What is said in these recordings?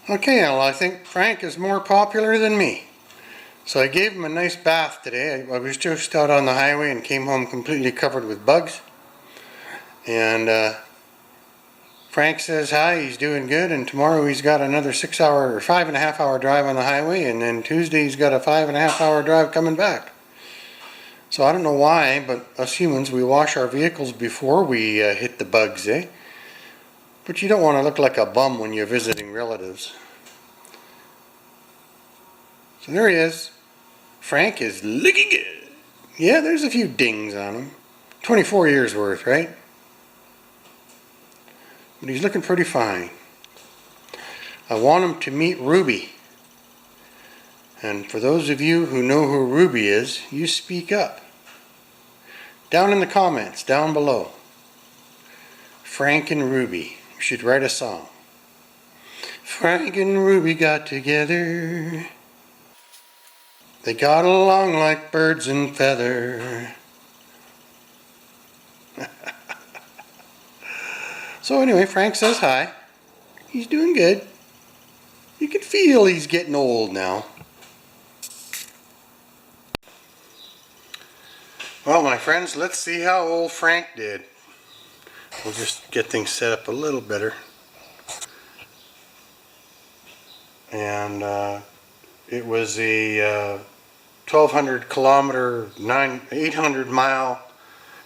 Okay, well, I think Frank is more popular than me. So I gave him a nice bath today. I was just out on the highway and came home completely covered with bugs. And Frank says hi, he's doing good, and tomorrow he's got another 6 hour or 5.5 hour drive on the highway, and then Tuesday he's got a 5.5 hour drive coming back. So I don't know why, but us humans, we wash our vehicles before we hit the bugs, eh? But you don't want to look like a bum when you're visiting relatives. So there he is. Frank is looking good. Yeah, there's a few dings on him. 24 years worth, right? But he's looking pretty fine. I want him to meet Ruby. And for those of you who know who Ruby is, you speak up. Down in the comments, down below. Frank and Ruby. You should write a song. Frank and Ruby got together. They got along like birds and feather. So anyway, Frank says hi. He's doing good. You can feel he's getting old now. Well, my friends, let's see how old Frank did. We'll just get things set up a little better. And it was a 1,200 kilometer, 800 mile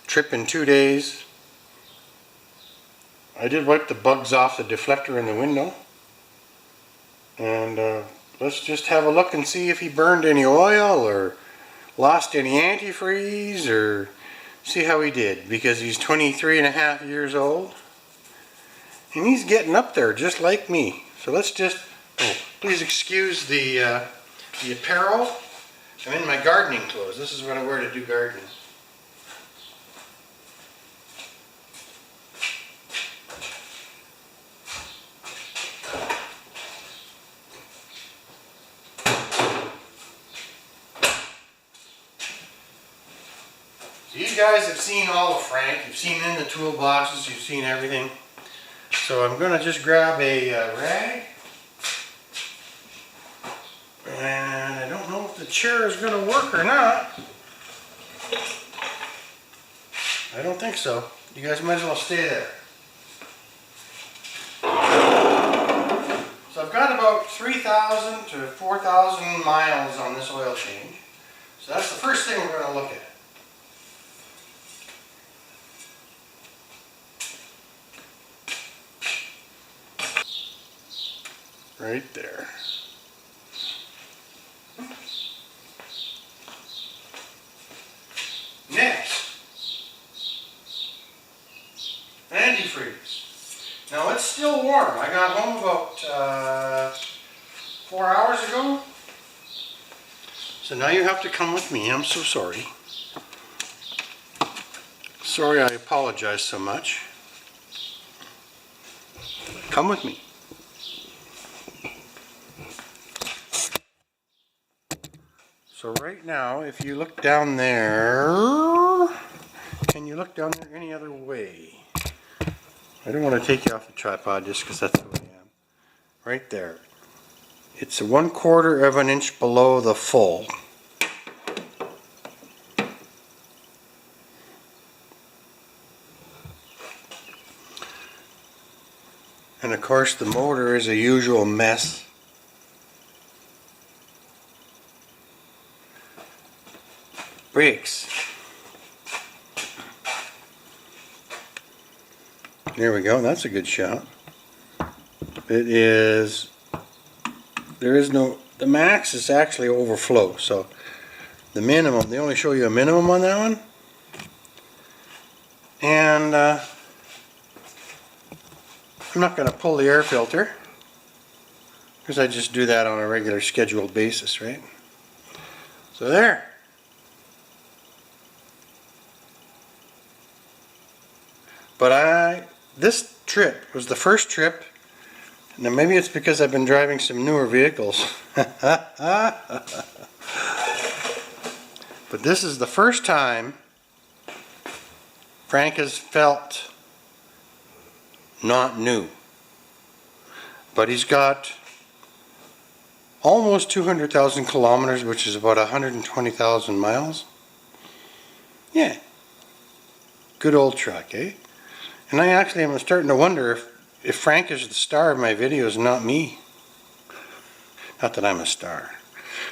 trip in 2 days. I did wipe the bugs off the deflector in the window. And let's just have a look and see if he burned any oil or lost any antifreeze, or see how he did, because he's 23.5 years old. And he's getting up there just like me. So let's just, please excuse the apparel. I'm in my gardening clothes. This is what I wear to do gardening. So you guys have seen all of Frank. You've seen in the toolboxes. You've seen everything. So I'm going to just grab a rag. And I don't know if the chair is going to work or not. I don't think so. You guys might as well stay there. So I've got about 3,000 to 4,000 miles on this oil change. So that's the first thing we're going to look at. Right there. Next, antifreeze. Now it's still warm. I got home about 4 hours ago. So now you have to come with me. I'm so sorry. Sorry, I apologize so much. Come with me. So right now, if you look down there, can you look down there any other way? I don't want to take you off the tripod just because that's who I am. Right there. It's 1/4 of an inch below the full. And of course the motor is a usual mess. Brakes. There we go, that's a good shot. It is, there is no, the max is actually overflow, so the minimum, they only show you a minimum on that one. And I'm not going to pull the air filter, because I just do that on a regular scheduled basis, right? So there. But this trip was the first trip. Now maybe it's because I've been driving some newer vehicles. But this is the first time Frank has felt not new. But he's got almost 200,000 kilometers, which is about 120,000 miles. Yeah. Good old truck, eh? And I actually am starting to wonder if Frank is the star of my videos, not me. Not that I'm a star.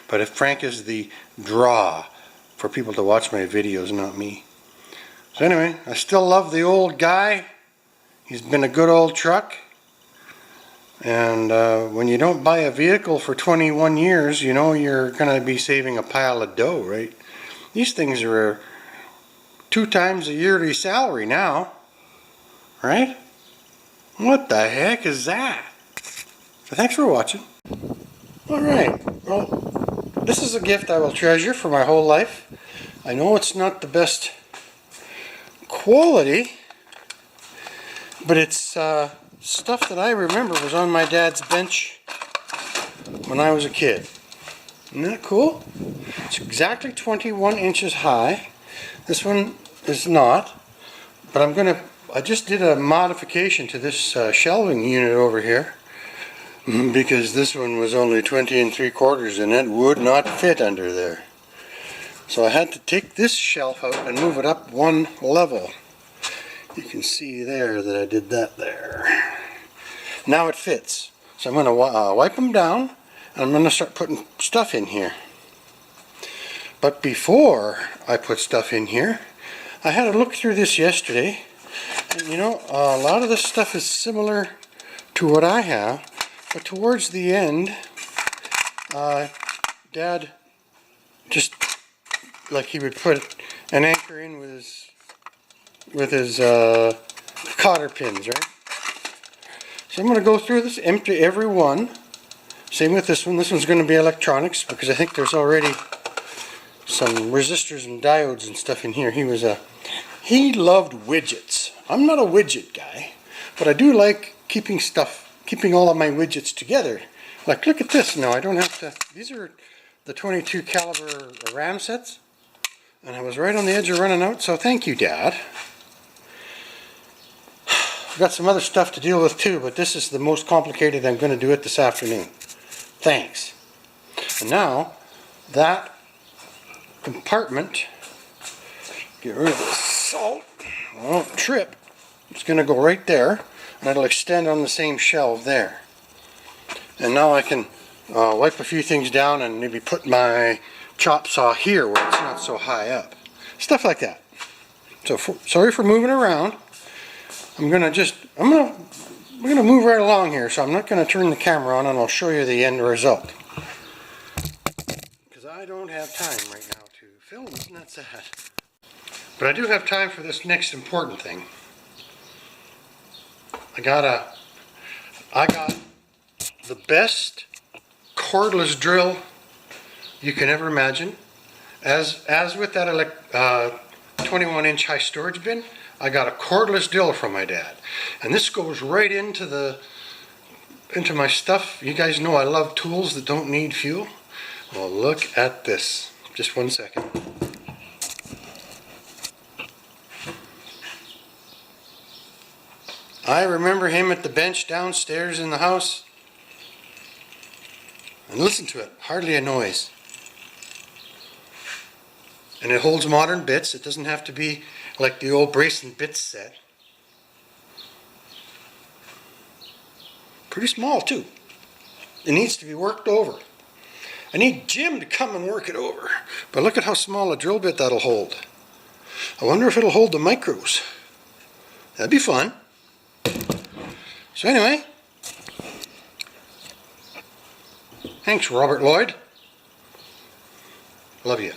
But if Frank is the draw for people to watch my videos, not me. So anyway, I still love the old guy. He's been a good old truck. And when you don't buy a vehicle for 21 years, you know you're going to be saving a pile of dough, right? These things are 2 times a yearly salary now, right? What the heck is that? So thanks for watching. Alright, well, this is a gift I will treasure for my whole life. I know it's not the best quality, but it's stuff that I remember was on my dad's bench when I was a kid. Isn't that cool? It's exactly 21 inches high. This one is not, but I just did a modification to this shelving unit over here because this one was only 20 3/4 and it would not fit under there. So I had to take this shelf out and move it up 1 level. You can see there that I did that there. Now it fits. So I'm going to wipe them down and I'm going to start putting stuff in here. But before I put stuff in here, I had a look through this yesterday, and you know, a lot of this stuff is similar to what I have, but towards the end, Dad just, like he would put an anchor in with his cotter pins, right? So I'm going to go through this, empty every one. Same with this one. This one's going to be electronics because I think there's already some resistors and diodes and stuff in here. He loved widgets. I'm not a widget guy, but I do like keeping all of my widgets together. Like, look at this now. I don't have to, these are the 22 caliber RAM sets, and I was right on the edge of running out, so thank you, Dad. I've got some other stuff to deal with too, but this is the most complicated. I'm going to do it this afternoon. Thanks. And now, that compartment, get rid of the salt, I won't trip. It's going to go right there, and it'll extend on the same shelf there. And now I can wipe a few things down and maybe put my chop saw here where it's not so high up. Stuff like that. So sorry for moving around. We're going to move right along here, so I'm not going to turn the camera on, and I'll show you the end result. Because I don't have time right now to film, isn't that sad? But I do have time for this next important thing. I got the best cordless drill you can ever imagine. As with that 21-inch high storage bin, I got a cordless drill from my dad, and this goes right into my stuff. You guys know I love tools that don't need fuel. Well, look at this. Just 1 second. I remember him at the bench downstairs in the house, and listen to it. Hardly a noise. And it holds modern bits. It doesn't have to be like the old brace and bits set. Pretty small too. It needs to be worked over. I need Jim to come and work it over. But look at how small a drill bit that'll hold. I wonder if it'll hold the micros. That'd be fun. So anyway, thanks Robert Lloyd. Love you.